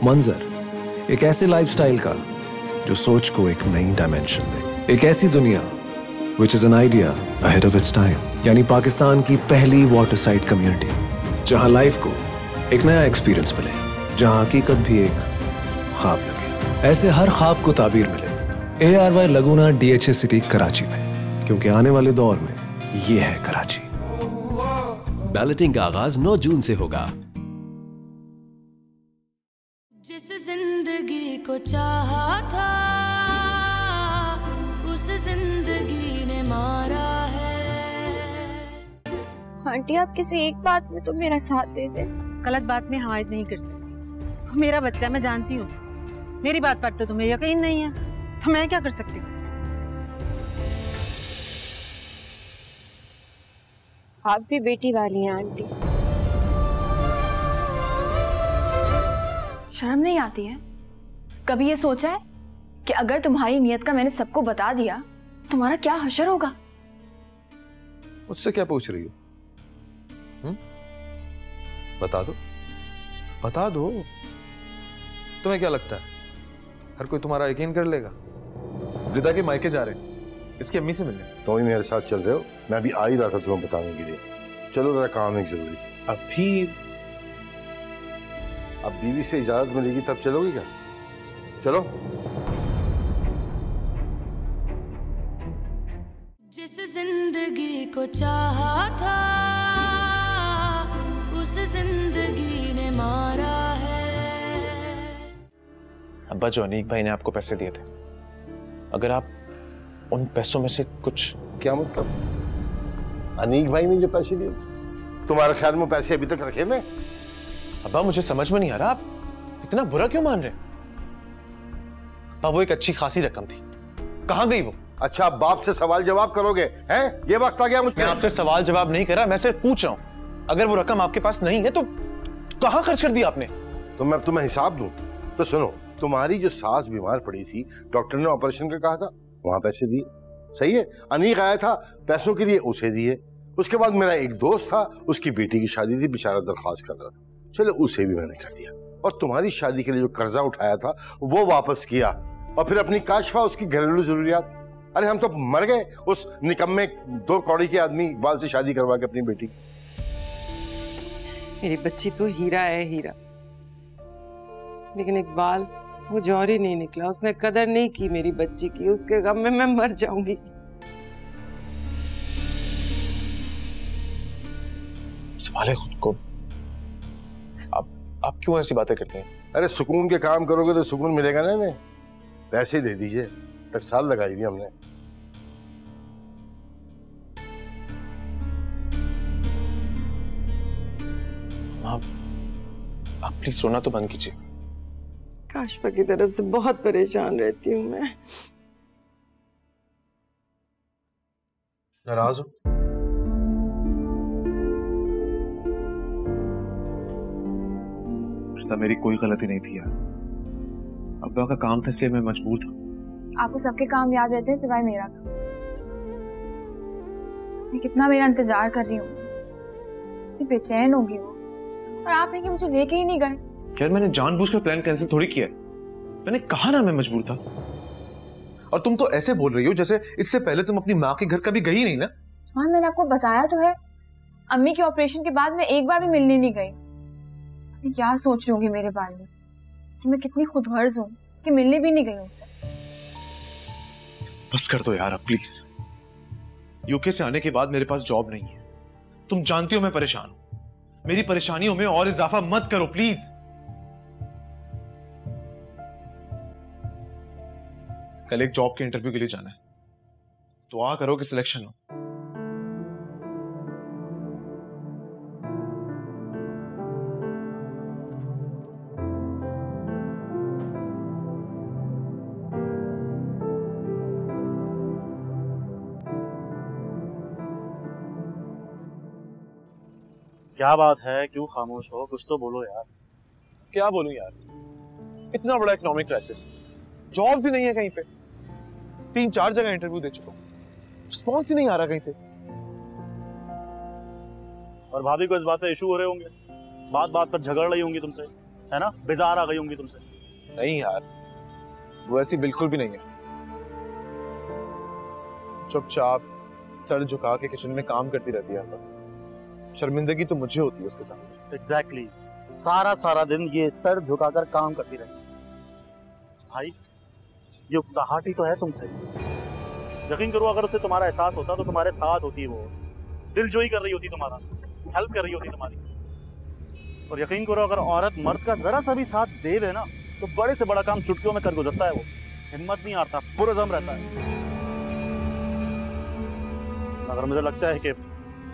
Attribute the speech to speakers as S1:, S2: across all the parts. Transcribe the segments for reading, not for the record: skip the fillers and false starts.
S1: मंजर एक ऐसे लाइफस्टाइल का जो सोच को एक नई डायमेंशन दे, एक ऐसी दुनिया which is an idea ahead of its time, यानी पाकिस्तान की पहली वाटर साइड कम्युनिटी जहां लाइफ को एक नया एक्सपीरियंस मिले, जहां हकीकत भी एक ख्वाब लगे। ऐसे हर ख्वाब को ताबीर मिले ARY लगूना DHA सिटी कराची में, क्योंकि आने वाले दौर में ये है कराची।
S2: बैलेटिंग का आगाज 9 जून से होगा।
S3: जिस जिंदगी को चाहा था उस जिंदगी ने मारा है।
S4: आंटी आप किसी एक बात में तो मेरा साथ दे दे।
S5: गलत बात में हमायत नहीं कर सकती। मेरा बच्चा, मैं जानती हूँ उसको। मेरी बात पर तो तुम्हें यकीन नहीं है, तो मैं क्या कर सकती हूँ?
S4: आप भी बेटी वाली हैं आंटी।
S6: शर्म नहीं आती है? कभी ये सोचा है कि अगर तुम्हारी नियत का मैंने सबको बता दिया तुम्हारा क्या हशर होगा?
S1: मुझसे क्या पूछ रही हो? बता दो, बता दो। तुम्हें क्या लगता है हर कोई तुम्हारा यकीन कर लेगा? वृद्धा के मायके जा रहे हैं, इसकी अम्मी से मिलने।
S7: तो ही मेरे साथ चल रहे हो? मैं भी आ ही रहा था तुम्हें बताने के लिए। चलो जरा काम है जरूरी।
S1: अभी
S7: अब बीवी से इजाजत मिलेगी तब चलोगी क्या? चलो।
S3: जिस जिंदगी को चाहा था उस जिंदगी ने मारा है।
S8: अब्बा, जो अनीक भाई ने आपको पैसे दिए थे, अगर आप उन पैसों में से कुछ।
S7: क्या मतलब? अनीक भाई ने जो पैसे दिए तुम्हारे ख्याल में पैसे अभी तक रखे में?
S8: अब्बा, मुझे समझ में नहीं आ रहा, आप इतना बुरा क्यों मान रहे हैं? अब्बा, वो एक अच्छी खासी रकम थी, कहां गई वो?
S7: अच्छा, बाप से सवाल जवाब करोगे हैं? ये वक्त आ गया मुझे।
S8: मैं आपसे सवाल जवाब नहीं कर रहा, मैं सिर्फ पूछ रहा हूं, अगर वो रकम आपके पास नहीं है तो कहां खर्च कर दिया आपने?
S7: तो मैं तुम्हें हिसाब दूं? तो सुनो, तुम्हारी जो सास बीमार पड़ी थी, डॉक्टर ने ऑपरेशन का कहा था, वहां पैसे दिए, सही है। अनीक आया था पैसों के लिए, उसे दिए। उसके बाद मेरा एक दोस्त था, उसकी बेटी की शादी थी, बेचारा दरख्वास्त कर रहा था, चलो उसे भी मैंने कर दिया। और तुम्हारी शादी के लिए जो कर्जा उठाया था वो वापस किया, और फिर अपनी काशफा, उसकी घरेलू जरूरियात। अरे हम तो मर गए उस निकम्मे 2 कौड़ी के आदमी इकबाल से शादी करवा के अपनी बेटी।
S9: मेरी बच्ची तो हीरा है, हीरा। लेकिन इकबाल वो जौहरी नहीं निकला, उसने कदर नहीं की मेरी बच्ची की। उसके गम में मैं मर जाऊंगी।
S8: संभाले खुद को। आप क्यों ऐसी बातें करते हैं?
S7: अरे सुकून के काम करोगे तो सुकून मिलेगा ना। हमें पैसे दे दीजिए, टकसाल लगाई हुई हमने।
S8: आप प्लीज रोना तो बंद कीजिए।
S9: काशफा की तरफ से बहुत परेशान रहती हूँ मैं।
S8: नाराज हो?
S10: मेरी कोई गलती नहीं थी यार, अब्बा का काम था इसलिए मैं मजबूर था।
S6: आपको सबके काम याद रहते हैं सिवाय मेरा का। मैं कितना मेरा इंतजार कर रही हूँ, इतनी बेचैन होगी वो, और आप हैं कि मुझे लेके ही नहीं गए।
S8: यार, मैंने जानबूझकर प्लान कैंसिल थोड़ी किया है, मैंने कहा ना मैं मजबूर था। और तुम तो ऐसे बोल रही हो जैसे इससे पहले तुम अपनी माँ के घर कभी गई नहीं ना।
S6: उस्मान, मैंने आपको बताया तो है, अम्मी के ऑपरेशन के बाद मैं एक बार भी मिलने नहीं गई। क्या सोच रही होंगी मेरे बारे में कि मैं कितनी खुदगर्ज हूँ कि मिलने भी नहीं गई उनसे।
S8: बस कर दो यार अब प्लीज। यूके से आने के बाद मेरे पास जॉब नहीं है, तुम जानती हो मैं परेशान हूं। मेरी परेशानियों में और इजाफा मत करो प्लीज। कल एक जॉब के इंटरव्यू के लिए जाना है, दुआ करो कि सिलेक्शन हो।
S10: क्या बात है, क्यों खामोश हो? कुछ तो बोलो यार।
S8: क्या बोलूं यार, इतना बड़ा इकोनॉमिक क्राइसिस, जॉब्स ही नहीं है कहीं पे। 3-4 जगह इंटरव्यू दे चुका हूं, रिस्पॉन्स ही नहीं आ रहा कहीं से।
S10: और भाभी को इस बात पे इशू हो रहे होंगे, बात बात पर झगड़ रही होंगी तुमसे।
S11: है ना? बेजार आ गई होंगी तुमसे।
S8: नहीं यार, वो ऐसी बिल्कुल भी नहीं है। चुपचाप सर झुका के किचन में काम करती रहती है। शर्मिंदगी तो मुझे होती है उसके सामने।
S11: एग्जैक्टली सारा दिन ये सर झुकाकर काम करती रहती। भाई ये उकताहट ही तो है तुमसे। यकीन करो अगर उसे तुम्हारा एहसास होता तो तुम्हारे साथ होती, वो दिलजोई कर रही होती, तुम्हारा हेल्प कर रही होती तुम्हारी। और यकीन करो अगर औरत मर्द का जरा सा भी साथ दे दे ना तो बड़े से बड़ा काम चुटकियों में कर गुजरता है। वो हिम्मत नहीं आता, पुरज़म रहता है। मगर मुझे लगता है कि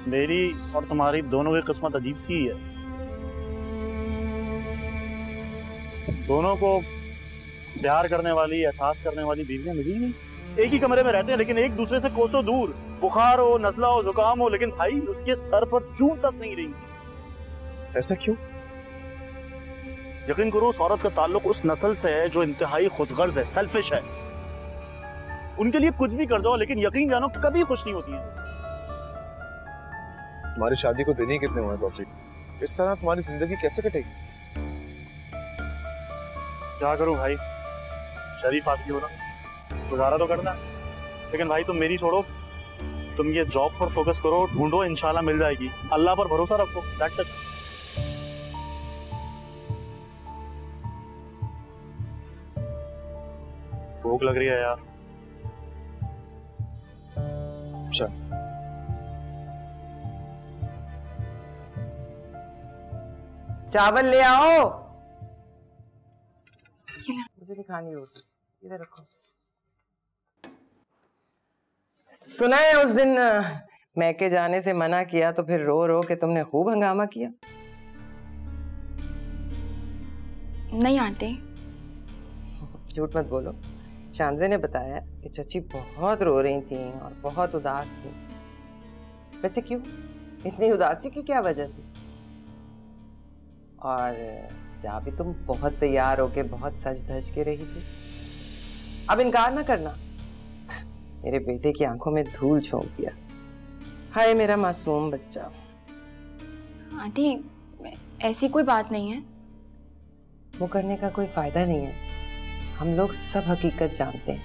S11: मेरी और तुम्हारी दोनों की किस्मत अजीब सी है। दोनों को प्यार करने वाली, एहसास करने वाली बीवियां मिली नहीं। एक ही कमरे में रहते हैं लेकिन एक दूसरे से कोसों दूर। बुखार हो, नज़ला हो, जुकाम हो, लेकिन भाई उसके सर पर जूं तक नहीं रही थी।
S8: ऐसा क्यों?
S11: यकीन करो उस औरत का ताल्लुक उस नस्ल से है जो इंतहाई खुदगर्ज है, सेल्फिश है। उनके लिए कुछ भी कर जाओ लेकिन यकीन जानो कभी खुश नहीं होती है।
S8: तुम्हारी शादी को दिन ही कितने हुए तौसीफ? इस तरह तुम्हारी जिंदगी कैसे कटेगी?
S11: क्या करूं भाई, शरीफ आदमी हो ना, गुजारा तो करना। लेकिन भाई तुम मेरी छोड़ो, तुम ये जॉब पर फोकस करो, ढूंढो, इंशाल्लाह मिल जाएगी। अल्लाह पर भरोसा रखो, दैट्स इट। भूख लग रही है यार।
S8: अच्छा
S9: चावल ले आओ। मुझे नहीं खानी रोटी, इधर रखो। सुना है उस दिन मैके जाने से मना किया तो फिर रो रो के तुमने खूब हंगामा किया।
S4: नहीं आंटी।
S9: झूठ मत बोलो। शानजे ने बताया कि चची बहुत रो रही थी और बहुत उदास थी। वैसे क्यों? इतनी उदासी की क्या वजह थी? और जा भी तुम बहुत तैयार होके बहुत सज धज के रही थी। अब इनकार ना करना। मेरे बेटे की आंखों में धूल झोंक दिया। हाय मेरा मासूम बच्चा।
S4: आंटी ऐसी कोई बात नहीं है।
S9: वो करने का कोई फायदा नहीं है। हम लोग सब हकीकत जानते हैं।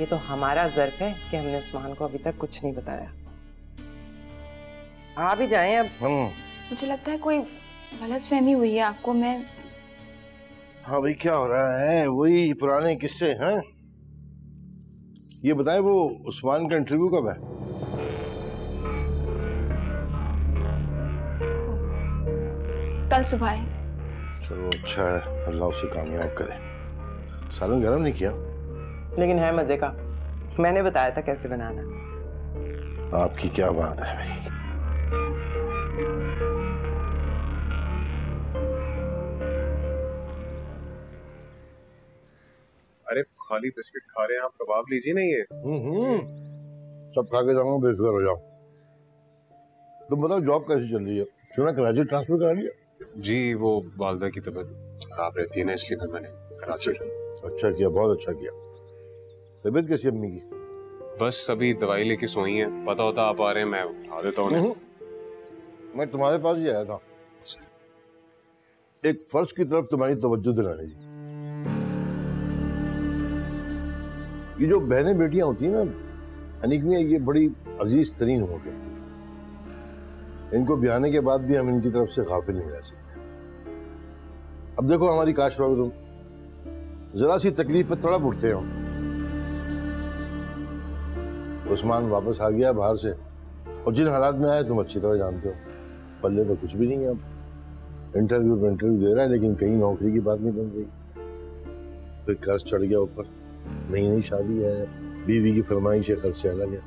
S9: ये तो हमारा ज़र्फ है कि हमने उस्मान को अभी तक कुछ नहीं बताया। आ भी जाएं अब।
S4: मुझे लगता है कोई गलतफहमी हुई है आपको। मैं
S7: हाँ भाई क्या हो रहा है? वही पुराने किस्से हैं। ये बताएं वो उस्मान का इंटरव्यू कब है?
S4: कल सुबह है।
S7: चलो अच्छा है, अल्लाह उसे कामयाब करे। सालन गरम नहीं किया
S9: लेकिन है मजे का। मैंने बताया था कैसे बनाना।
S7: आपकी क्या बात है भाई।
S8: अरे खाली बिस्किट खा रहे हैं आप, कबाब लीजिए ना। ये
S7: सब खा के जाऊंगा, बेफिक्र हो जाओ। तुम बताओ जॉब कैसी चल रही है? सुना कराची ट्रांसफर करा लिया?
S10: जी वो वालदा की तबीयत खराब रहती है ना, इसलिए फिर मैंने कराची।
S7: अच्छा किया, बहुत अच्छा किया। तबीयत कैसी अम्मी की?
S10: बस अभी दवाई लेके सोई है। पता होता आप आ रहे हैं मैं उठा देता हूँ।
S7: मैं तुम्हारे पास ही आया था एक फर्ज की तरफ तुम्हारी तवज्जो दिलाने की। ये जो बहनें बेटियां होती हैं ना अनीक में, ये बड़ी अजीज तरीन हुआ करती है। इनको ब्याने के बाद भी हम इनकी तरफ से गाफिल नहीं रह सकते। अब देखो हमारी काश बाबू, तुम जरा सी तकलीफ पे तड़प उठते हो। उस्मान वापस आ गया बाहर से और जिन हालात में आए तुम अच्छी तरह जानते हो। पल्ले तो कुछ भी नहीं है। अब इंटरव्यू पे इंटरव्यू दे रहा है लेकिन कहीं नौकरी की बात नहीं बन रही। फिर कर्ज चढ़ गया ऊपर, नई नई शादी है, बीवी की फरमाइश है, खर्च चला गया।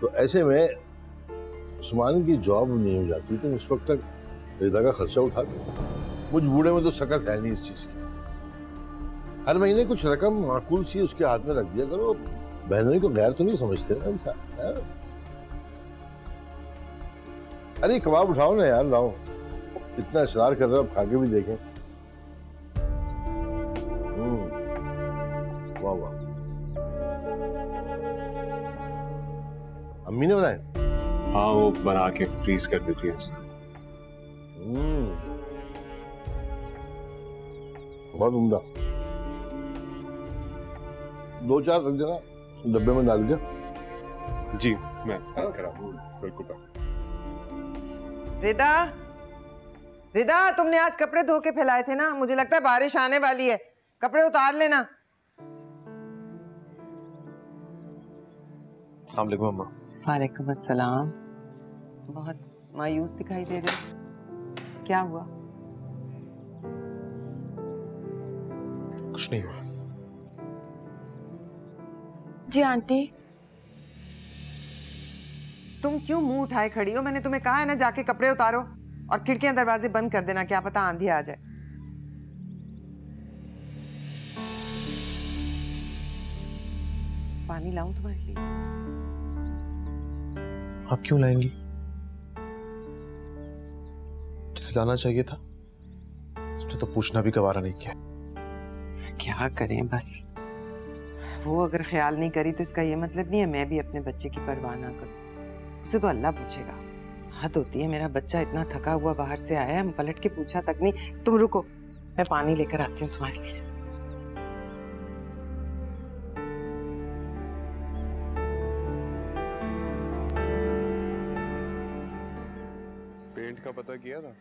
S7: तो ऐसे में उस्मान की जॉब नहीं हो जाती तो उस वक्त तक रिदा का खर्चा उठा दो। मुझ बूढ़े में तो सकत है नहीं इस चीज की। हर महीने कुछ रकम माकूल सी उसके हाथ में रख दिया करो। बहनों को गैर तो नहीं समझते ना इंसान। अरे कबाब उठाओ ना यार, लाओ। इतना इशरार कर रहे हो, अब खा के भी देखें। वाह वाह। अम्मी ने बनाए?
S10: हाँ वो बना के फ्रीज कर देती है।
S7: बहुत उम्दा। 2-4 रख देना, डब्बे में डाल दे।
S12: जी मैं पैक करा दूं, बिल्कुल पैक।
S9: रिदा, रिदा, तुमने आज कपड़े धो के फैलाए थे ना, मुझे लगता है बारिश आने वाली है, कपड़े उतार लेना।
S8: अस्सलाम वालेकुम अम्मा।
S9: वालेकुम अस्सलाम। बहुत मायूस दिखाई दे रहे हो, क्या हुआ?
S8: कुछ नहीं हुआ।
S6: जी आंटी।
S9: तुम क्यों मुंह उठाए खड़ी हो? मैंने तुम्हें कहा है ना जाके कपड़े उतारो और खिड़कियां दरवाजे बंद कर देना, क्या पता आंधी आ जाए। पानी लाऊं तुम्हारे लिए?
S8: आप क्यों लाएंगी? जिसे लाना चाहिए था उसने तो पूछना भी गवारा नहीं किया।
S9: क्या करें, बस वो अगर ख्याल नहीं करी तो इसका ये मतलब नहीं है मैं भी अपने बच्चे की परवाह ना करूं। उसे तो अल्लाह पूछेगा। हद होती है, मेरा बच्चा इतना थका हुआ बाहर से आया है, पलट के पूछा तक नहीं। तुम रुको, मैं पानी लेकर आती हूँ तुम्हारे लिए।
S12: पेंट का पता किया था?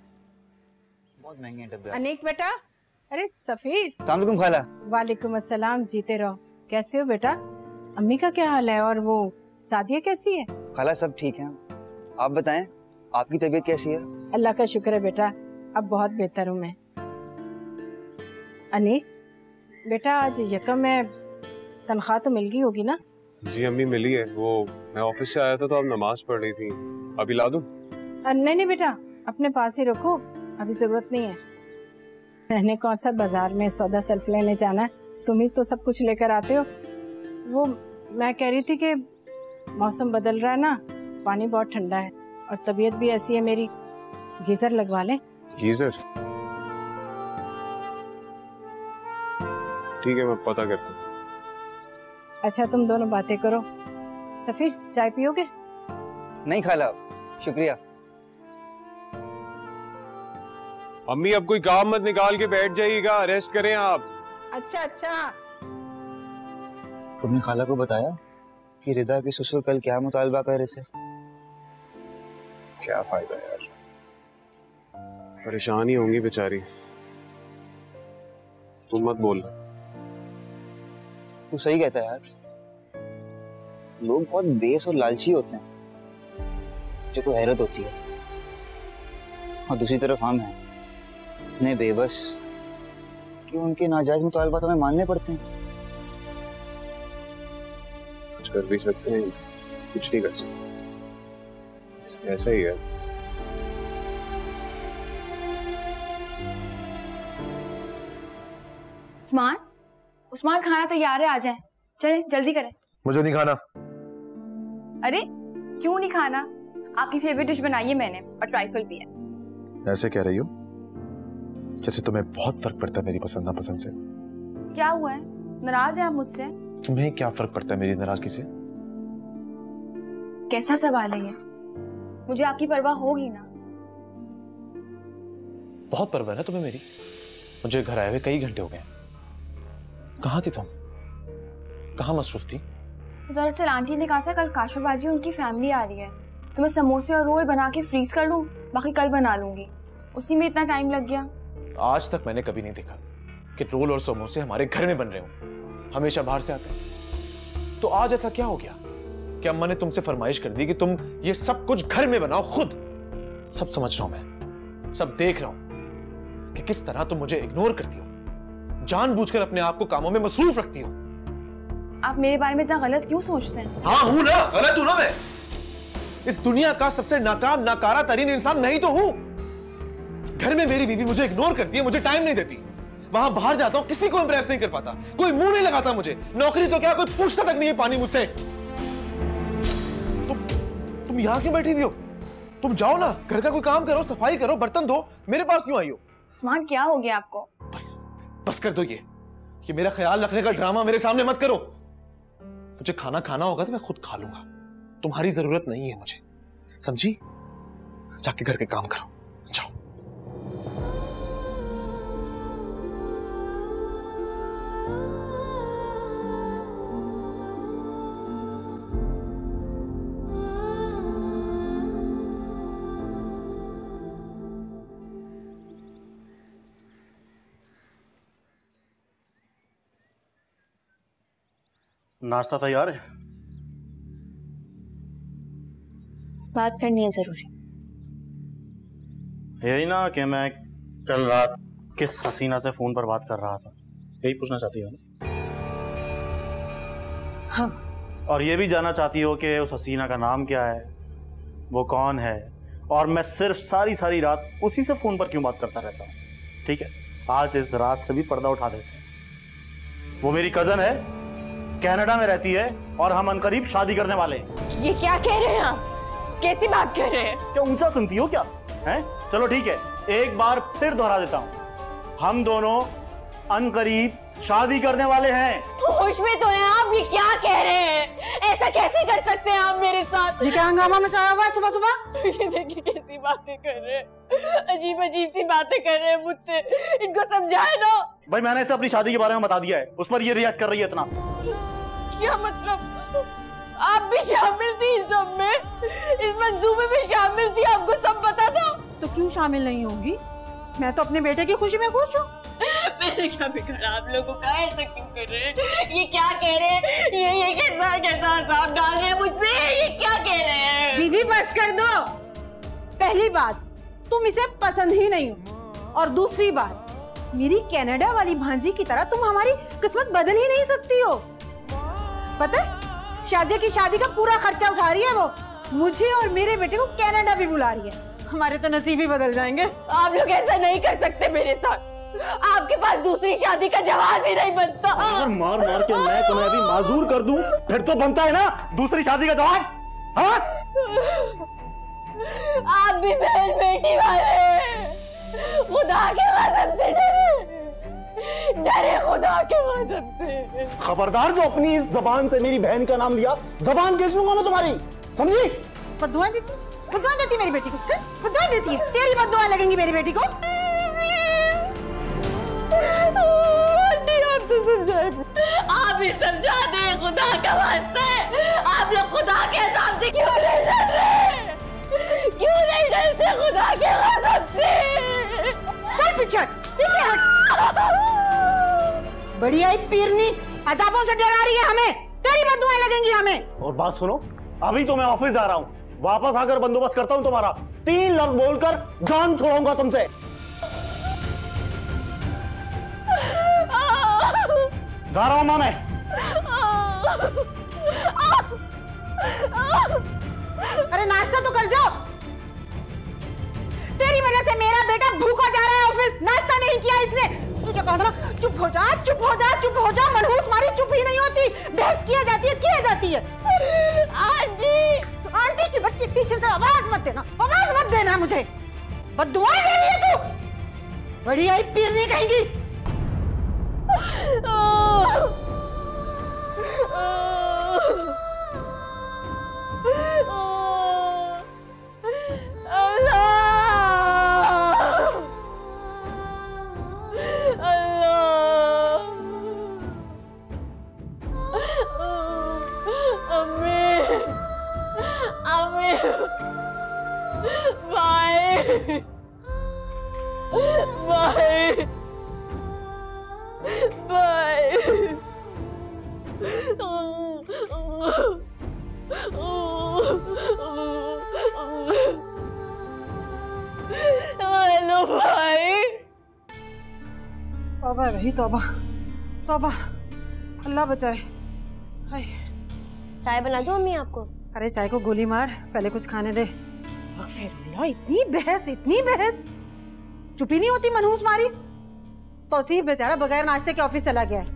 S11: बहुत महंगे डब्बे।
S5: अनीक बेटा, अरे सफीर।
S11: अस्सलाम वालेकुम खाला।
S5: वालेकुम अस्सलाम, जीते रहो। कैसे हो बेटा? अम्मी का क्या हाल है और वो सादिया कैसी है?
S11: खाला सब ठीक है, आप बताएं आपकी तबीयत कैसी है?
S5: अल्लाह का शुक्र है बेटा, अब बहुत बेहतर हूँ मैं। अनीक बेटा, आज यकम में तनख्वाह तो मिल गई होगी ना?
S12: जी अम्मी मिली है। वो मैं ऑफिस से आया था तो आप नमाज पढ़ रही थी, अभी ला दूं?
S5: नहीं नहीं बेटा, अपने पास ही रखो, अभी जरूरत नहीं है। मैंने कौन सा बाजार में सौदा सल्फ लेने जाना है, तुम ही तो सब कुछ लेकर आते हो। वो मैं कह रही थी कि मौसम बदल रहा है ना, पानी बहुत ठंडा है और तबीयत भी ऐसी है मेरी, गीजर लगवा लें?
S12: गीजर? ठीक है मैं पता करता हूँ।
S5: अच्छा तुम दोनों बातें करो। सफीर चाय पियोगे?
S11: नहीं खाला, शुक्रिया।
S12: अम्मी अब कोई काम मत निकाल के बैठ जाइएगा, रेस्ट करें आप।
S5: अच्छा अच्छा।
S11: तुमने खाला को बताया कि रिदा के ससुर कल क्या मुतालबा कर रहे थे?
S12: क्या फायदा यार, परेशान ही होंगी बेचारी। तुम मत बोल।
S11: तू सही कहता है यार, लोग बहुत बेस और लालची होते हैं, जो तो हैरत होती है। और दूसरी तरफ हम हैं इतने बेबस कि उनके नाजायज मुतालबा हमें मानने पड़ते हैं।
S12: कुछ कर भी सकते हैं, कुछ नहीं कर सकते, ऐसा ही है।
S6: उस्मान, उस्मान खाना तैयार है, आ जाए। चले जल्दी करें।
S8: मुझे नहीं खाना।
S6: अरे क्यों नहीं खाना? आपकी फेवरेट डिश बनाई है मैंने और ट्राइफल भी है।
S8: ऐसे कह रही हो जैसे तुम्हें बहुत फर्क पड़ता है मेरी पसंद नापसंद से।
S6: क्या हुआ है, नाराज है आप मुझसे?
S8: तुम्हें क्या फर्क पड़ता है मेरी नाराजगी से?
S6: कैसा सवाल है ये? मुझे आपकी परवाह होगी ना?
S8: बहुत परवाह है तुम्हें मेरी। मुझे घर आए हुए कई घंटे हो गए। कहाँ थी तुम? कहाँ मसरूफ थी?
S6: दरअसल आंटी ने कहा था कल काशफ बाजी उनकी फैमिली आ रही है, तो मैं समोसे और रोल बना के फ्रीज कर लूं, बाकी कल बना लूंगी। उसी में इतना टाइम लग गया।
S8: आज तक मैंने कभी नहीं देखा कि रोल और समोसे हमारे घर में बन रहे हो, हमेशा बाहर से आते हैं। तो आज ऐसा क्या हो गया कि अम्मा ने तुमसे फरमाइश कर दी कि तुम ये सब कुछ घर में बनाओ खुद? सब समझ रहा हूं मैं, सब देख रहा हूं कि किस तरह तुम मुझे इग्नोर करती हो, जानबूझकर अपने आप को कामों में मसरूफ रखती हो।
S6: आप मेरे बारे में इतना गलत क्यों सोचते हैं?
S8: हाँ हूं ना, गलत हूं ना मैं। इस दुनिया का सबसे नाकाम नाकारा तरीन इंसान मैं ही तो हूं। घर में मेरी बीवी मुझे इग्नोर करती है, मुझे टाइम नहीं देती। वहां बाहर जाता हूं, किसी को इंप्रेस नहीं कर पाता, कोई मुंह नहीं लगाता मुझे। नौकरी तो क्या, कोई पूछता तक नहीं है पानी मुझसे। तुम यहां क्यों बैठी हुई हो? तुम जाओ ना, घर का कोई काम करो, सफाई करो, बर्तन धो, मेरे पास क्यों आई हो?
S6: उस्मान क्या हो गया आपको?
S8: बस कर दो ये मेरा ख्याल रखने का ड्रामा मेरे सामने मत करो। मुझे खाना खाना होगा तो मैं खुद खा लूंगा, तुम्हारी जरूरत नहीं है मुझे, समझी? जाके घर के काम करो, जाओ।
S11: नाश्ता तैयार है?
S4: बात करनी है जरूरी।
S11: यही ना कि मैं कल रात किस हसीना से फोन पर बात कर रहा था, यही पूछना चाहती हो ना?
S4: हाँ।
S11: और ये भी जानना चाहती हो कि उस हसीना का नाम क्या है, वो कौन है, और मैं सिर्फ सारी सारी रात उसी से फोन पर क्यों बात करता रहता हूँ? ठीक है, आज इस रात से भी पर्दा उठा देते हैं। वो मेरी कजन है, कनाडा में रहती है और हम अनकरीब शादी करने वाले हैं।
S4: ये क्या कह रहे हैं आप? कैसी बात कर रहे हैं?
S11: क्या ऊंचा सुनती हो क्या? हैं? चलो ठीक है, एक बार फिर दोहरा देता हूं, हम दोनों अनकरीब शादी करने वाले हैं।
S4: होश में तो हैं आप? ये क्या कह रहे हैं? ऐसा कैसे कर सकते हैं आप मेरे साथ?
S5: जी क्या हंगामा मचाया हुआ है सुबह सुबह?
S4: ये देखिए कैसी बातें कर रहे हैं, अजीब अजीब सी बातें कर रहे हैं मुझसे। इनको समझाए ना।
S11: भाई मैंने इसे अपनी शादी के बारे में बता दिया है, उस पर ये रिएक्ट कर रही है इतना।
S4: क्या मतलब? आप भी शामिल थी इस सब में? इस मंसूबे में शामिल थी? आपको सब पता था?
S5: तो क्यों शामिल नहीं होंगी? मैं तो अपने बेटे की खुशी में खुश हूँ।
S4: मैंने क्या बिगाड़ा आप लोगों का? ऐसा क्यों कर रहे हैं? ये क्या कह रहे हैं? ये कैसा कैसा हिसाब डाल रहे हैं मुझ पे? ये क्या कह रहे हैं?
S5: बीबी बस कर दो। पहली बात, तुम इसे पसंद ही नहीं हो, और दूसरी बात, मेरी कनाडा वाली भांजी की तरह तुम हमारी किस्मत बदल ही नहीं सकती हो। पता है, शादी की शादी का पूरा खर्चा उठा रही है वो। मुझे और मेरे बेटे को कनाडा भी बुला रही है। हमारे तो नसीब ही बदल जाएंगे।
S4: आप लोग ऐसा नहीं कर सकते मेरे साथ। आपके पास दूसरी शादी का जवाब ही नहीं बनता।
S11: अगर मार मार के मैं तुम्हें अभी माजूर कर दूं, फिर तो बनता है ना दूसरी शादी का जवाब। हाँ?
S4: आप भी बहन बेटी वाले, खुदा के कसम से डरे खुदा के कसम से।
S11: खबरदार, जो अपनी इस जबान से मेरी बहन का नाम लिया, जबान खींच लूंगा मैं तुम्हारी, समझी?
S5: बद्दुआएं देती मेरी बेटी को, बद्दुआएं देती है। तेरी बद्दुआएं लगेंगी मेरी बेटी को।
S4: आप तो समझाए, आप ही समझा दे खुदा का वास्ते। आप लोग खुदा के हिसाब से क्यों नहीं डर रहे? क्यों नहीं डरते खुदा के कसम से?
S5: चल पीछे हट। बड़ी आई पीरनी, अजाबों से डरा रही है हमें। तेरी बद्दुआएं लगेंगी हमें।
S11: और बात सुनो, अभी तो मैं ऑफिस जा रहा हूँ, वापस आकर बंदोबस्त करता हूँ तुम्हारा। 3 लफ्ज बोलकर जान छुड़ाऊंगा तुमसे। जा रहा हूं मां मैं।
S5: अरे नाश्ता तो कर जाओ। तेरी वजह से मेरा बेटा भूखा जा रहा है ऑफिस। नाश्ता नहीं किया इसने। तुझे कहा था ना, चुप हो जा, चुप हो जा, चुप हो जा। मनहूस मारी चुप ही नहीं होती, बहस किया जाती है। आंटी की बच्ची, पीछे से आवाज मत देना मुझे। बद्दुआएं दे रही है तू। बड़ी आई पीरनी कहेंगी।
S4: हेलो भाई।
S5: तौबा रही, तौबा तौबा, अल्लाह बचाए। हाय,
S4: चाय बना दूं अम्मी आपको?
S5: अरे चाय को गोली मार, पहले कुछ खाने दे। इतनी बहस, चुप ही नहीं होती मनहूस मारी। तौसीफ बेचारा बगैर नाश्ते के ऑफिस चला गया है।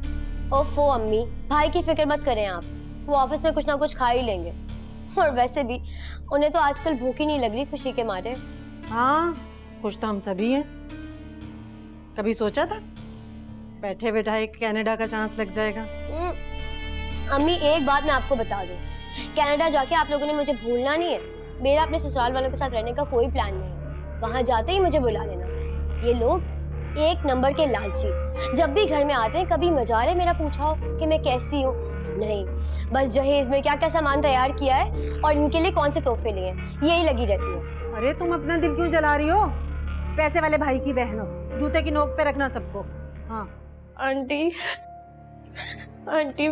S13: ओफो अम्मी, भाई की फिक्र मत करें आप, वो ऑफिस में कुछ ना कुछ खा ही लेंगे। और वैसे भी उन्हें तो आजकल भूख ही नहीं लग रही खुशी के मारे।
S5: हाँ, खुश तो हम सभी हैं। कभी सोचा था बैठे बैठाए कनाडा का चांस लग जाएगा?
S13: अम्मी एक बात मैं आपको बता दूं, कनाडा जाके आप लोगों ने मुझे भूलना नहीं है। मेरा अपने ससुराल वालों के साथ रहने का कोई प्लान नहीं है। वहां जाते ही मुझे बुला लेना। ये लोग एक नंबर के लालची। जब भी घर में आते हैं कभी मजाल है मेरा पूछा हो कि मैं कैसी हूँ? नहीं, बस जहेज में क्या क्या सामान तैयार किया है और इनके लिए कौन से तोहफे लिए हैं, यही लगी रहती है।
S5: अरे तुम अपना दिल क्यों जला रही हो? पैसे वाले भाई की बहन हो, जूते की नोक पे रखना सबको। हाँ
S4: आंटी, आंटी,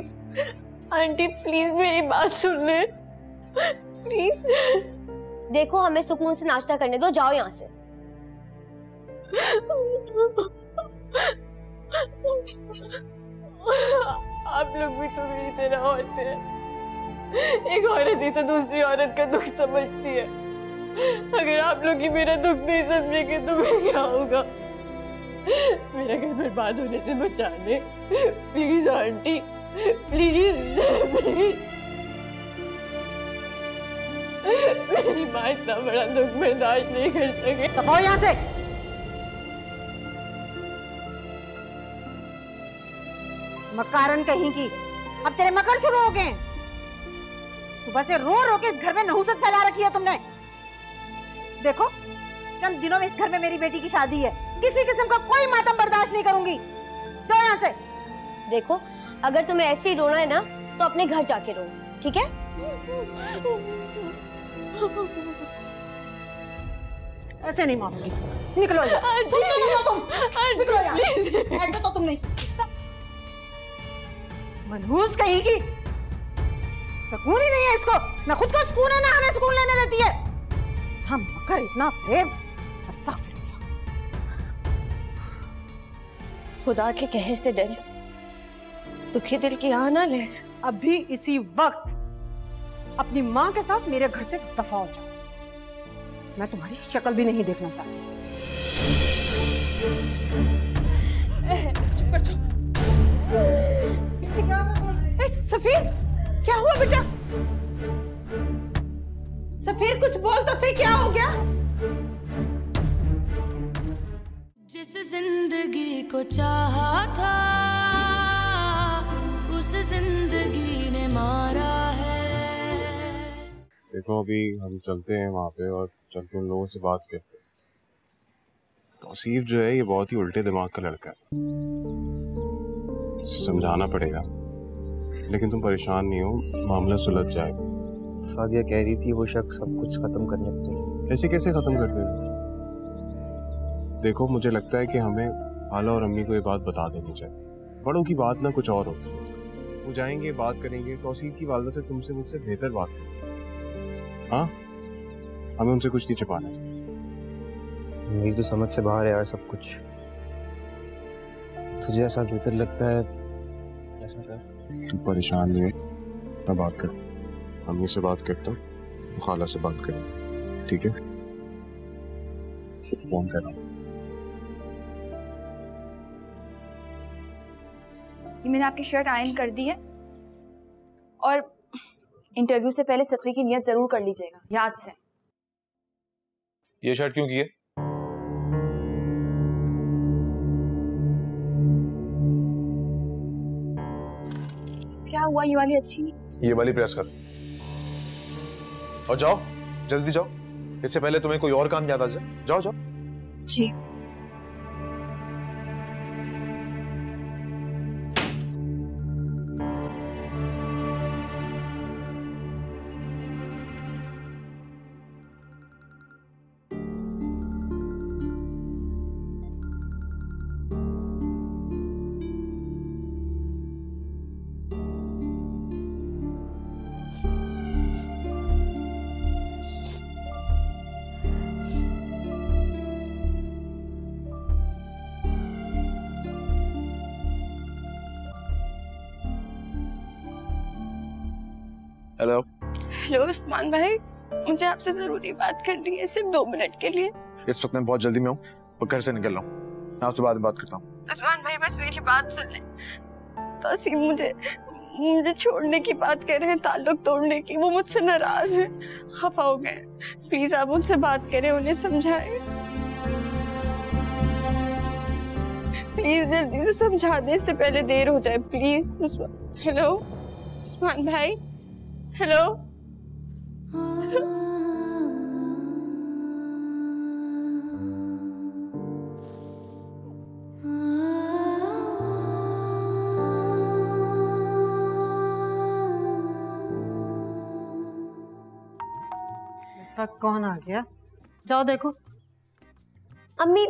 S4: आंटी प्लीज मेरी बात सुन ले, प्लीज।
S13: देखो हमें सुकून से नाश्ता करने दो, जाओ यहाँ से।
S4: आप लोग भी तो मेरी तरह औरतें हैं। एक औरत ही तो दूसरी औरत का दुख समझती है। अगर आप लोग ही मेरा दुख नहीं समझेंगे तो फिर क्या होगा? मेरा घर बर्बाद होने से बचा ले प्लीज आंटी, प्लीज प्लीज। मेरी माँ इतना बड़ा दुख बर्दाश्त नहीं कर सके।
S5: दफाओ यहाँ से। मकारन कहीं की, अब तेरे मकर शुरू हो गए। सुबह से रो रो के इस घर में नहुसत फैला रखी है तुमने। देखो चंद दिनों में इस घर में मेरी बेटी की शादी है, किसी किस्म का कोई मातम बर्दाश्त नहीं करूंगी। जाओ यहाँ से।
S13: देखो अगर तुम्हें ऐसे ही रोना है ना तो अपने घर जाके रो, ठीक है?
S5: ऐसे नहीं मारूंगी, निकलो यहाँ। तुम निकलो यहाँ, ऐसे तो तुम नहीं। मनहूस कहेगी, सुकून ही नहीं है इसको, ना खुद को सुकून है ना हमें सुकून लेने देती है। हम मकर इतना फेब,
S4: खुदा के कहर से डरे, दुखी दिल की आह ना ले।
S5: अभी इसी वक्त अपनी माँ के साथ मेरे घर से दफा हो जाओ, मैं तुम्हारी शक्ल भी नहीं देखना चाहती। चुप कर जाओ। सफीर क्या हुआ बेटा? सफीर कुछ बोल तो सही, क्या हो गया?
S3: जिस जिंदगी को चाहा था उस जिंदगी ने मारा है।
S12: देखो अभी हम चलते हैं वहाँ पे और चल के उन लोगों से बात करते हैं। तौसीफ जो है ये बहुत ही उल्टे दिमाग का लड़का है, समझाना पड़ेगा। लेकिन तुम परेशान नहीं हो, मामला सुलझ जाएगा।
S10: सादिया कह रही थी वो शख्स सब कुछ खत्म करने को चले।
S12: ऐसे कैसे खत्म कर देगा? देखो मुझे लगता है कि हमें खाला और अम्मी को ये बात बता देनी चाहिए। बड़ों की बात ना कुछ और होती है। वो जाएंगे, बात करेंगे, तौसीफ की वालिदा से तुमसे मुझसे बेहतर बात करेंगे। हाँ, हमें उनसे कुछ नहीं छिपाना चाहिए।
S10: मेरी तो समझ से बाहर है यार सब कुछ। तुझे ऐसा बेहतर लगता है ऐसा कर।
S12: तुम परेशान नहीं हो, मैं बात कर, अम्मी से बात करता हूँ, खाला से बात करेंगे, ठीक है? फोन कर रहा हूँ।
S6: कि मैंने आपकी शर्ट आयरन कर दी है और इंटरव्यू से पहले सदक़े की नियत जरूर कर लीजिएगा, याद से।
S8: ये शर्ट क्यों की है?
S6: क्या हुआ, ये वाली अच्छी नहीं?
S8: ये वाली प्रेस कर और जाओ, जल्दी जाओ, इससे पहले तुम्हें कोई और काम याद आ जाए। जाओ जाओ।
S6: जी।
S8: हेलो।
S4: हेलो उस्मान भाई, मुझे आपसे जरूरी बात करनी है, सिर्फ 2 मिनट के लिए।
S8: इस वक्त मैं बहुत जल्दी में हूँ, वो घर से निकल रहा हूँ, आपसे बाद में बात करता हूँ।
S4: उस्मान भाई बस मेरी बात सुन ले। तौसीफ मुझे छोड़ने की बात कर रहे हैं, ताल्लुक तोड़ने की। वो मुझसे नाराज है, खफा हो गए। प्लीज आप उनसे बात करें, उन्हें समझाएं। प्लीज जल्दी से समझा दें, इससे पहले देर हो जाए प्लीज। हेलो उस्मान भाई, हेलो।
S5: कौन आ गया? जाओ देखो।
S13: अम्मी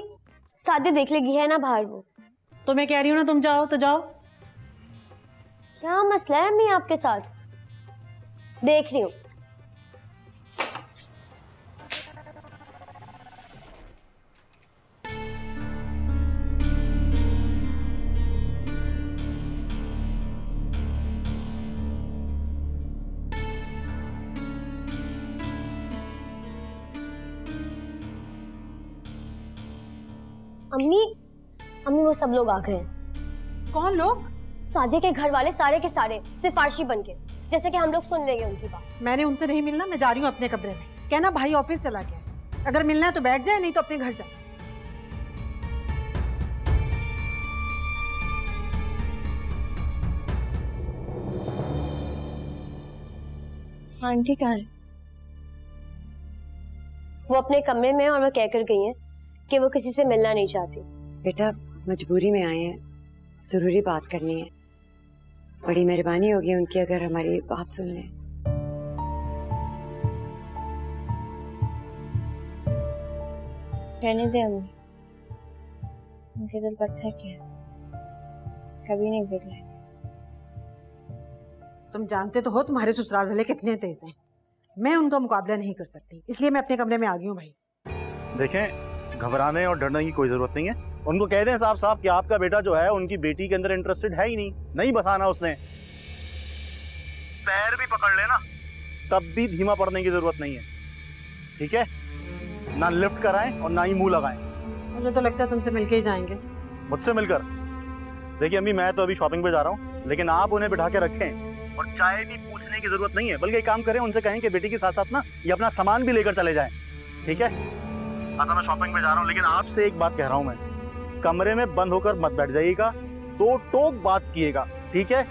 S13: शादी देख लेगी है ना बाहर वो।
S5: तो मैं कह रही हूँ ना तुम जाओ तो जाओ।
S13: क्या मसला है अम्मी आपके साथ? देख रही हूँ। अम्मी अम्मी वो सब लोग आ गए हैं।
S5: कौन लोग?
S13: सादिया के घर वाले सारे के सारे सिफारशी बन के, जैसे कि हम लोग सुन लेंगे उनकी बात।
S5: मैंने उनसे नहीं मिलना, मैं जा रही हूँ अपने कमरे में। कहना भाई ऑफिस चला गया है, अगर मिलना है तो बैठ जाए, नहीं तो अपने घर जाए।
S6: आंटी कहाँ है?
S13: वो अपने कमरे में और वो कहकर गई हैं कि वो किसी से मिलना नहीं चाहती।
S14: बेटा मजबूरी में आए हैं, जरूरी बात करनी है। बड़ी मेहरबानी होगी उनकी अगर हमारी बात सुन लें।
S6: रहने दे अम्मी, उनके दिल पत्थर के हैं, कभी नहीं पिघलेंगे।
S5: तुम जानते तो हो तुम्हारे ससुराल वाले कितने तेज हैं। मैं उनका मुकाबला नहीं कर सकती, इसलिए मैं अपने कमरे में आ गई हूँ भाई।
S11: देखें, घबराने और डरने की कोई जरूरत नहीं है। उनको कह दें साफ साफ कि आपका बेटा जो है उनकी बेटी के अंदर इंटरेस्टेड है ही नहीं बसाना उसने। पैर भी पकड़ लेना तब भी धीमा पड़ने की जरूरत नहीं है, ठीक है? ना लिफ्ट कराएं और ना ही मुंह लगाएं।
S5: मुझे तो लगता है तुमसे मिलके ही जाएंगे।
S11: मुझसे मिलकर? देखिए अम्मी, मैं तो अभी शॉपिंग पे जा रहा हूँ, लेकिन आप उन्हें बिठा के रखें और चाय भी पूछने की जरूरत नहीं है। बल्कि एक काम करें, उनसे कहें कि बेटी के साथ साथ ना ये अपना सामान भी लेकर चले जाएं, ठीक है? अच्छा मैं शॉपिंग पे जा रहा हूँ, लेकिन आपसे एक बात कह रहा हूँ मैं, कमरे में बंद होकर मत बैठ जाइएगा, दो टोक बात किएगा, ठीक है?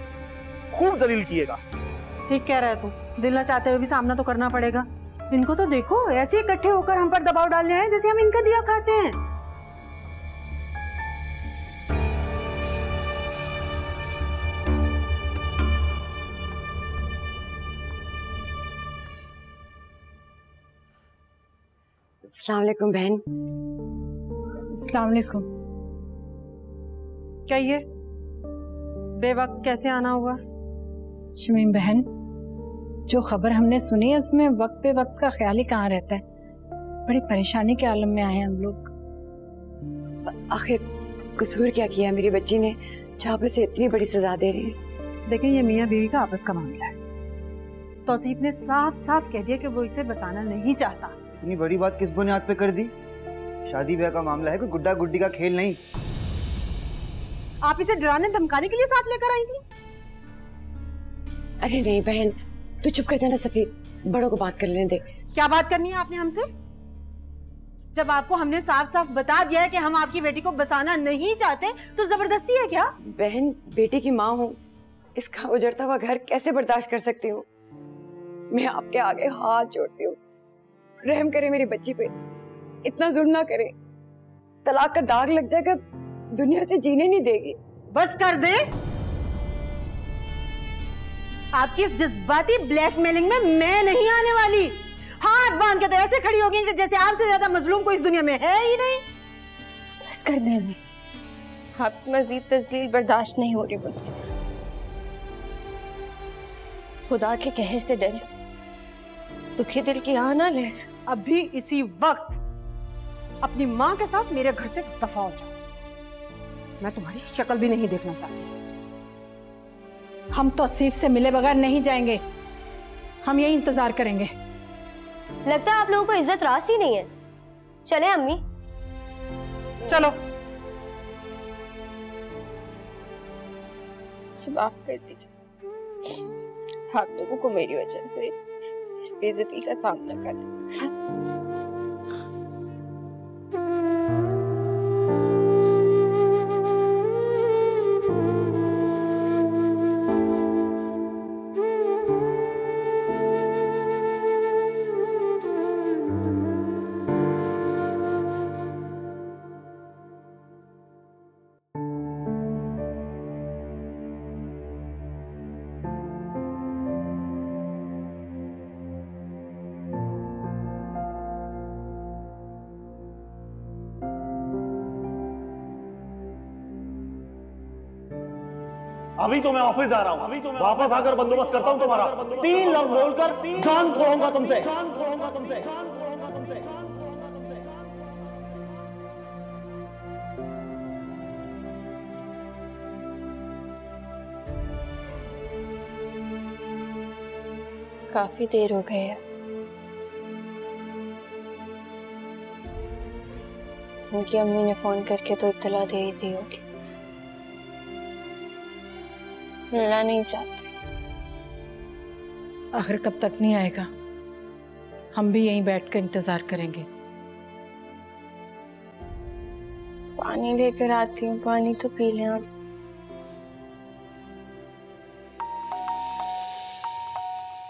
S11: खूब जलील किएगा।
S5: ठीक कह रहा है तू, दिल न चाहते हुए भी सामना तो करना पड़ेगा। इनको तो देखो, ऐसे इकट्ठे होकर हम पर दबाव डालने आए जैसे हम इनका दिया खाते हैं।
S14: अस्सलाम वालेकुम बहन।
S5: अस्सलाम वालेकुम। क्या ये बेवक्त कैसे आना हुआ? शमीम बहन, जो खबर हमने सुनी है उसमें वक्त पे वक्त का ख्याल ही कहाँ रहता है। बड़ी परेशानी के आलम में आए हैं हम लोग।
S14: आखिर कसूर क्या किया मेरी बच्ची ने, जहाँ पे से इतनी बड़ी सजा दे रही है?
S5: देखिए, ये मियाँ बीवी का आपस का मामला है। तौसीफ ने साफ साफ कह दिया कि वो इसे बसाना नहीं चाहता।
S15: इतनी बड़ी बात किस बुनियाद पे कर दी? शादी ब्याह का मामला है, कोई गुड्डा गुड्डी का खेल नहीं।
S5: आप इसे डराने धमकाने के लिए साथ लेकर आई थी?
S14: अरे नहीं बहन, तू चुप कर जाना सफीर, बड़ों को बात कर लेने दे।
S5: क्या बात करनी है आपने हमसे? जब आपको हमने साफ साफ बता दिया है कि हम आपकी बेटी को बसाना नहीं चाहते, तो जबरदस्ती है क्या?
S14: बहन, बेटी की माँ हूँ, इसका उजड़ता हुआ घर कैसे बर्दाश्त कर सकती हूँ? मैं आपके आगे हाथ जोड़ती हूँ, रहम करे मेरी बच्ची पे, इतना जुल्म ना करे। तलाक का दाग लग जाएगा, दुनिया से जीने नहीं देगी।
S5: बस कर दे। आपकी इस जज्बाती ब्लैकमेलिंग में मैं नहीं आने वाली। हाथ बांध के तो ऐसे खड़ी होगी कि जैसे आपसे ज्यादा मजलूम कोई इस दुनिया में है ही नहीं।
S6: बस कर दे अम्मी, आप मजीद तजलील बर्दाश्त नहीं हो रही मुझसे। खुदा के कहर से डरे, दुखी दिल की आह ना ले।
S5: अभी इसी वक्त अपनी माँ के साथ मेरे घर से दफा हो जाओ। मैं तुम्हारी शक्ल भी नहीं देखना चाहती। हम तौसीफ से मिले बगैर नहीं जाएंगे, हम यही इंतजार करेंगे।
S13: लगता है आप लोगों को इज्जत रास ही नहीं है। चले अम्मी।
S5: चलो।
S6: माफ कर दीजिए, आप लोगों को मेरी वजह से इस बेइज्जती का सामना करना।
S11: अभी तो मैं ऑफिस जा रहा हूँ, वापस आकर बंदोबस्त करता हूँ तुम्हारा। 3 लफ्ज बोलकर जान छोड़ूंगा तुमसे।
S6: काफी देर हो गई है। उनकी अम्मी ने फोन करके तो इत्तला दे ही दी होगी। मिलना नहीं चाहते।
S5: आखिर कब तक नहीं आएगा? हम भी यहीं बैठकर इंतजार करेंगे।
S6: पानी लेकर आती हूँ, पानी तो पी लें आप।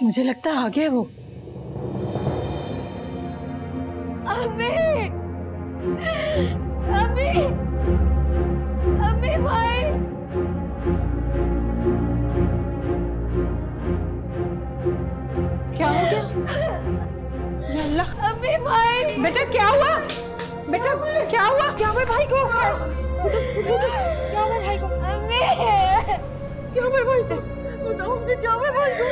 S5: मुझे लगता है आ गया वो।
S4: अम्मी, अम्मी, अम्मी भाई,
S5: क्या हो गया? या अल्लाह,
S4: अम्मी भाई,
S5: बेटा क्या हुआ? बेटा क्या हुआ? क्या हुआ भाई को? क्या हुआ भाई को?
S4: अम्मी,
S5: क्या हुआ भाई को? बताओ मुझे क्या हुआ भाई को?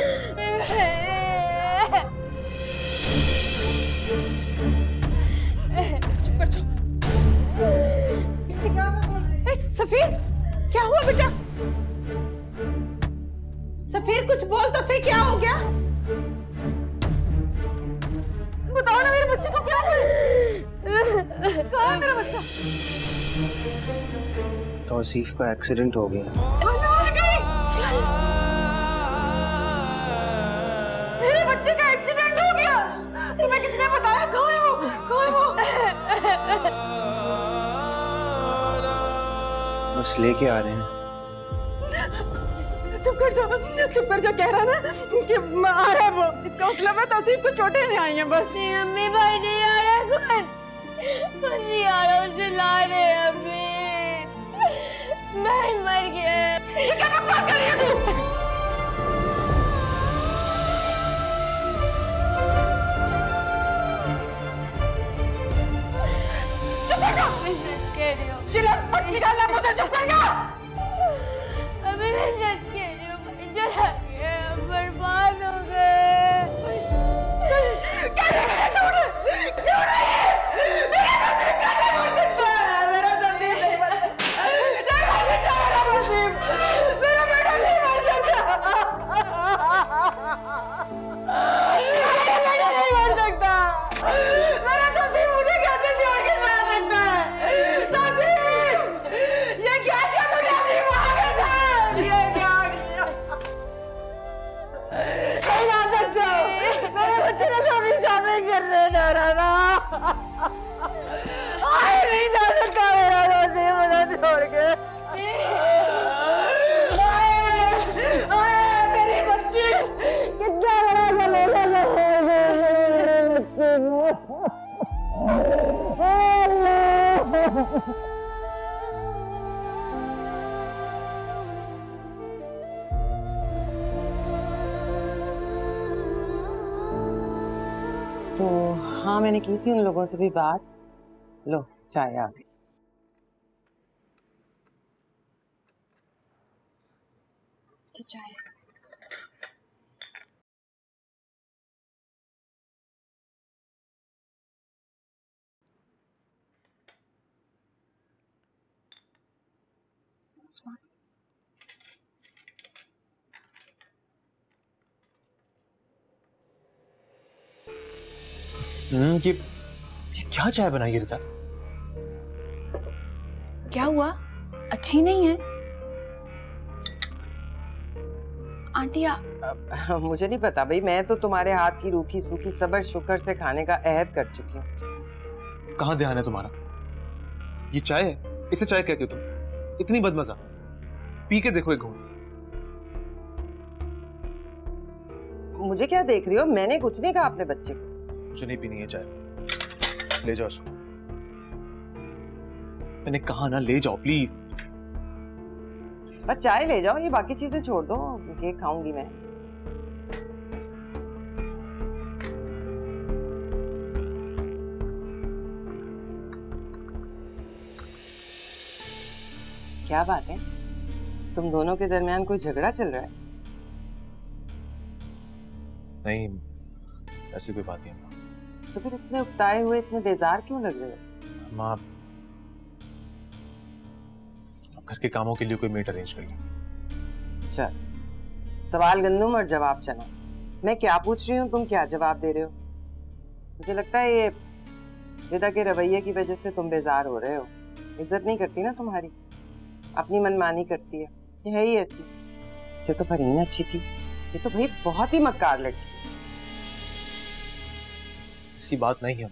S5: चुप कर जाओ। सफीर क्या हुआ बेटा? सफीर कुछ बोल तो सही, क्या हो गया? बताओ ना मेरे बच्चे को क्या हुआ? कहाँ है मेरा बच्चा?
S15: तौसीफ का एक्सीडेंट हो गया।
S5: मेरे बच्चे का एक्सीडेंट हो गया। तुम्हें किसने बताया? कहाँ है वो? कहाँ है वो?
S15: बस लेके आ रहे हैं।
S5: चुप कर जा, कह रहा ना कि आ रहा है वो। इसका मतलब है तौसीफ को चोटें नहीं आई हैं बस।
S4: अम्मी भाई नहीं आ रहा है, खुद नहीं आ रहा, उसे ला रहे अम्मी। मैं मर गया।
S5: ये क्या बकवास कर रही है तू? चुप कर जा।
S4: मैं सच कह रही हूँ।
S5: चिल्ला मत निकालना मुझे, चुप कर जा।
S4: अभी मैं सच कह रही हूँ, भाई चला गया, बर्बाद हो गए।
S5: कैसे मेरा झूठ है? झूठ है ये। मेरा नसीब कैसे मर सकता है? मेरा नसीब नहीं मर सकता। नहीं मर सकता मेरा नसीब। मेरा बेटा नहीं मर सकता। मेरा बेटा नहीं मर सकता। मेरा नसीब मुझे कैसे छोड़ के जा सकता है? नसीब, ये क्या किया तूने अपनी माँ के साथ? ये क्या किया? नहीं आ सकता। मेरे बच्चे ने तो अभी शामिल करने डरा ना। आए नहीं जा सकता मेरा नसीब मुझे छोड़ के। आए मेरी बच्ची, कितना बड़ा जलेला है मेरे बच्चे को।
S9: तो हाँ, मैंने की थी उन लोगों से भी बात। लो चाय आ गई।
S6: चाय
S8: ये क्या चाय बनाई है रिता?
S6: क्या हुआ? अच्छी नहीं है? आंटी
S9: मुझे नहीं पता भाई, मैं तो तुम्हारे हाथ की रूखी सूखी सब्र शुक्र से खाने का अहद कर चुकी हूँ।
S8: कहाँ ध्यान है तुम्हारा? ये चाय है, इसे चाय कहती हो तुम? इतनी बदमजा, पी के देखो एक घूंट।
S9: मुझे क्या देख रही हो? मैंने कुछ नहीं कहा अपने बच्चे को।
S8: मुझे नहीं पीनी है चाय, ले जाओ उसको। मैंने कहा ना, ले जाओ प्लीज।
S9: बस चाय ले जाओ, ये बाकी चीजें छोड़ दो, केक खाऊंगी मैं। क्या बात है? तुम दोनों के दरमियान कोई झगड़ा चल रहा है?
S8: नहीं, ऐसी कोई बात नहीं माँ।
S9: तो फिर इतने उकताए हुए, इतने बेजार क्यों लग रहे हो?
S8: माँ, घर के कामों के लिए कोई मेट अरेंज कर ली।
S9: चल, सवाल गंदुम और जवाब चना। मैं क्या पूछ रही हूँ, तुम क्या जवाब दे रहे हो? मुझे लगता है ये रिदा के रवैये की वजह से तुम बेजार हो रहे हो। इज्जत नहीं करती ना तुम्हारी, अपनी मनमानी करती है। ये है ही ऐसी। इससे तो फरीन अच्छी थी, ये तो भाई बहुत ही मक्कार लड़की है।
S8: ऐसी बात नहीं है,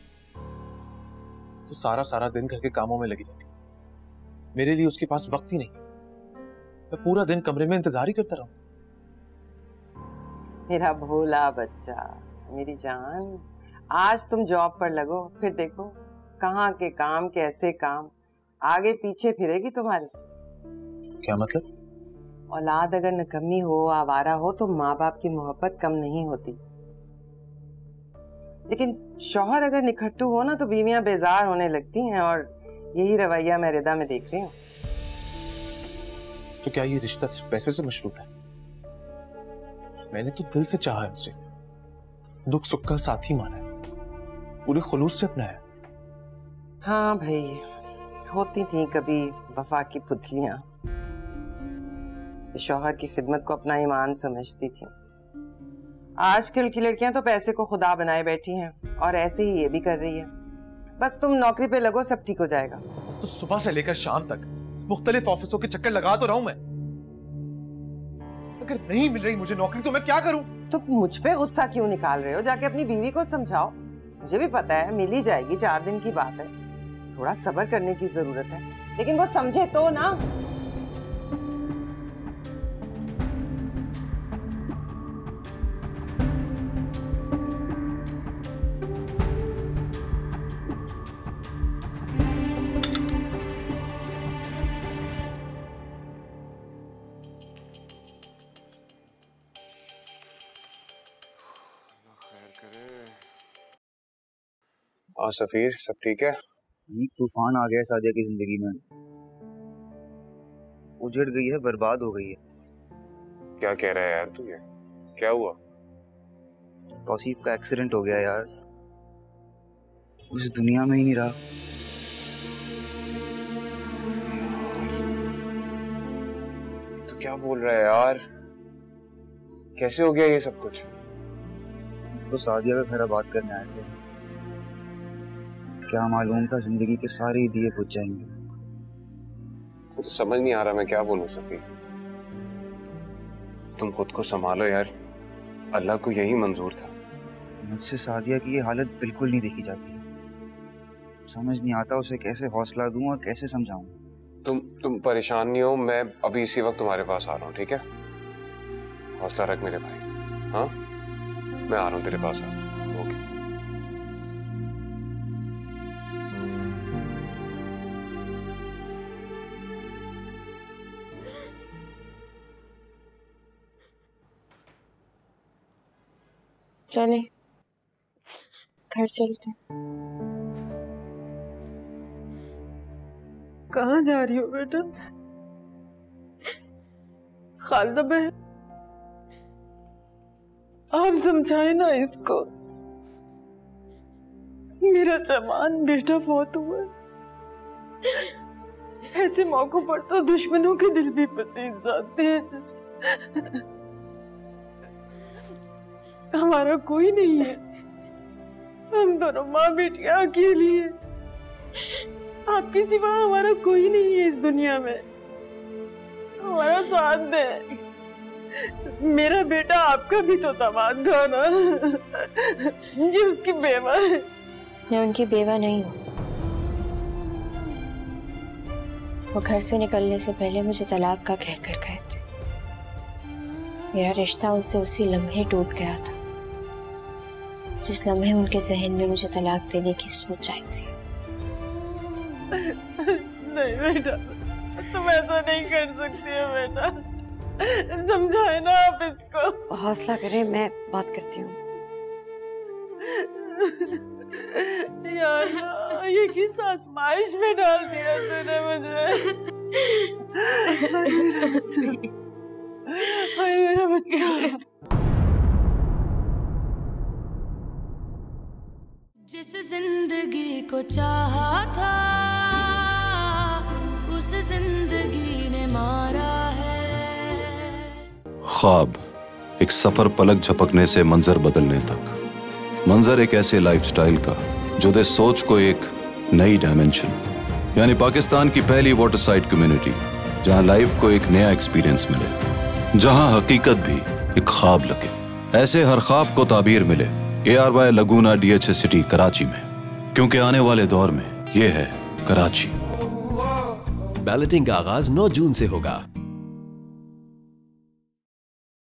S8: तो सारा दिन घर के कामों में लगी रहती है। मेरे लिए उसके पास वक्त ही नहीं। मैं पूरा दिन कमरे में इंतजार ही करता रहूं।
S9: मेरा भोला बच्चा, मेरी जान, आज तुम जॉब पर लगो, फिर देखो कहाँ के काम, कैसे काम, आगे पीछे फिरेगी तुम्हारे।
S8: क्या मतलब?
S9: औलाद अगर निकम्मी हो, आवारा हो, तो माँ बाप की मोहब्बत कम नहीं होती। लेकिन शौहर अगर निखट्टू हो ना, तो बीवियां बेजार होने लगती हैं, और यही रवैया मैं रिदा में देख रही हूँ।
S8: तो क्या ये रिश्ता सिर्फ पैसे से मशरूत है? मैंने तो दिल से चाहा है उसे, दुख सुख का साथी माना है, पूरे खुलूस से अपनाया।
S9: हाँ भाई, होती थी कभी वफा की पुतलियां, शौहर की खिदमत को अपना ईमान समझती थी। आजकल की लड़कियां तो पैसे को खुदा बनाए बैठी हैं, और ऐसे ही ये भी कर रही है। बस तुम नौकरी पे लगो, सब ठीक हो जाएगा।
S8: तो सुबह से लेकर शाम तक मुख्तलिफ ऑफिसों के चक्कर लगा तो रहा हूं मैं। अगर नहीं मिल रही मुझे नौकरी तो मैं क्या करूं?
S9: तो मुझ पे गुस्सा क्यों निकाल रहे हो? जाके अपनी बीवी को समझाओ। मुझे भी पता है मिल ही जाएगी, 4 दिन की बात है। थोड़ा सब्र करने की जरूरत है, लेकिन वो समझे तो ना।
S12: सफीर, सब ठीक है?
S15: तूफान आ गया है सादिया की जिंदगी में, उजड़ गई है, बर्बाद हो गई है।
S12: क्या कह रहा है यार तू? ये क्या हुआ?
S15: तौसीफ का एक्सीडेंट हो गया यार, उस दुनिया में ही नहीं रहा।
S12: तो क्या बोल रहा है यार? कैसे हो गया ये सब कुछ?
S15: तो सादिया का घर आबाद करने आए थे, क्या मालूम था जिंदगी के सारे दिए बुझ जाएंगे।
S12: मुझे समझ नहीं आ रहा मैं क्या बोलूं सफी। तुम खुद को संभालो यार, अल्लाह को यही मंजूर था।
S15: मुझसे सादिया की ये हालत बिल्कुल नहीं देखी जाती। समझ नहीं आता उसे कैसे हौसला दूं और कैसे समझाऊं।
S12: तुम परेशान नहीं हो, मैं अभी इसी वक्त तुम्हारे पास आ रहा हूँ, ठीक है? हौसला रख मेरे भाई। हाँ, मैं आ रहा हूँ तेरे पास। ओके।
S6: चले घर चलते।
S4: कहाँ जा रही हो बेटा? खालिदा बहन, आप समझाए ना इसको। मेरा जवान बेटा बहुत हुआ। ऐसे मौकों पर तो दुश्मनों के दिल भी पसीज जाते हैं। हमारा कोई नहीं है, हम दोनों माँ बेटियां अकेली हैं। आपके सिवा हमारा कोई नहीं है इस दुनिया में। हमारा साथ दे। मेरा बेटा आपका भी तो दामाद था ना। ये उसकी बेवा है।
S6: मैं उनकी बेवा नहीं हूँ। वो घर से निकलने से पहले मुझे तलाक का कहकर गए थे। मेरा रिश्ता उनसे उसी लम्हे टूट गया था जिस लम्हे उनके जहन में मुझे तलाक देने की सोच आई थी।
S4: नहीं बेटा, तुम ऐसा नहीं कर सकती हो बेटा। समझाए ना आप इसको।
S14: हौसला करें, मैं बात करती हूँ।
S4: यार, ये किस आजमाइश में डाल दिया तूने मुझे।
S5: मेरा बच्चा।
S3: जिस जिंदगी को चाहा था उस जिंदगी ने मारा है।
S16: ख्वाब एक सफर पलक झपकने से मंजर बदलने तक, मंजर एक ऐसे लाइफस्टाइल का जो दे सोच को एक नई डायमेंशन, यानी पाकिस्तान की पहली वाटर साइड कम्युनिटी जहां लाइफ को एक नया एक्सपीरियंस मिले, जहां हकीकत भी एक ख्वाब लगे। ऐसे हर ख्वाब को ताबीर मिले ARY लगूना DHS सिटी कराची में, क्योंकि आने वाले दौर में ये है कराची।
S2: बैलेटिंग का आगाज 9 जून से होगा।